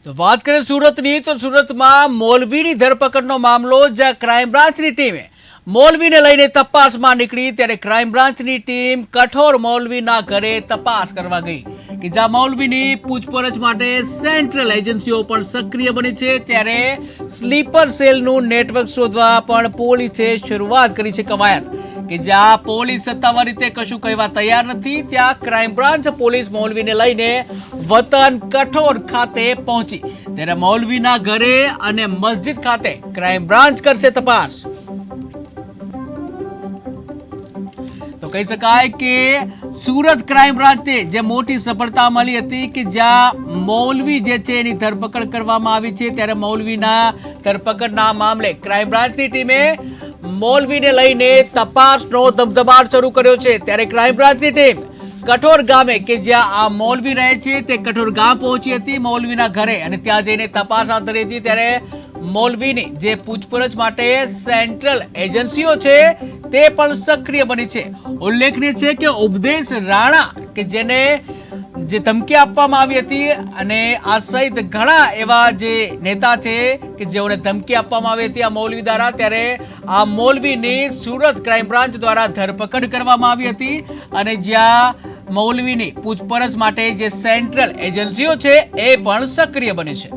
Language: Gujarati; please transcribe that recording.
તો વાત કરીએ સુરતની, તો સુરતમાં મૌલવીની ધરપકડનો મામલો, જ્યાં ક્રાઇમ બ્રાન્ચની ટીમે મૌલવીને લઈને તપાસમાં નીકળી, ત્યારે ક્રાઇમ બ્રાન્ચની ટીમ કઠોર મૌલવીના ઘરે તપાસ કરવા ગઈ કે જ્યાં મૌલવીની પૂછપરછ માટે સેન્ટ્રલ એજન્સીઓ પણ સક્રિય બની છે. ત્યારે સ્લીપર સેલનું નેટવર્ક શોધવા પણ પોલીસે શરૂઆત કરી છે કવાયત, કે જ્યાં પોલીસ સત્તાવાર રીતે કશું કહેવા તૈયાર નથી, ત્યાં ક્રાઇમ બ્રાન્ચ પોલીસ મૌલવીને લઈને વતન કઠોર ખાતે પહોંચી. ત્યારે મૌલવીના ઘરે અને મસ્જિદ ખાતે ક્રાઇમ બ્રાન્ચ કરશે તપાસ. તો કહી શકાય કે સુરત ક્રાઇમ બ્રાન્ચને જે મોટી સફળતા મળી હતી, કે જ્યાં મૌલવી જે છે એની ધરપકડ કરવામાં આવી છે. ત્યારે મૌલવીના ધરપકડના મામલે ક્રાઇમ બ્રાન્ચની ટીમે મૌલવીને લઈને તપાસનો ધમધમાટ શરૂ કર્યો છે. ત્યારે ક્રાઇમ બ્રાન્ચની ટીમ કઠોર ગામે, કે જ્યાં આ મૌલવી રહે છે, તે કઠોર ગામ પહોંચી હતી મૌલવીના ઘરે, અને ત્યાં જઈને તપાસ હાથ ધરી હતી. ત્યારે મૌલવીની જે પૂછપરછ માટે સેન્ટ્રલ એજન્સીઓ છે તે પણ સક્રિય બની છે. ઉલ્લેખનીય છે કે ઉપદેશ રાણા, કે જેને જે ધમકી આપવામાં આવી હતી, અને આ સહિત ઘણા એવા જે નેતા છે કે જેઓને ધમકી આપવામાં આવી હતી આ મૌલવી દ્વારા, ત્યારે આ મૌલવીની સુરત ક્રાઇમ બ્રાન્ચ દ્વારા ધરપકડ કરવામાં આવી હતી. અને જ્યાં મૌલવીની પૂછપરછ માટે જે સેન્ટ્રલ એજન્સીઓ છે એ પણ સક્રિય બની છે.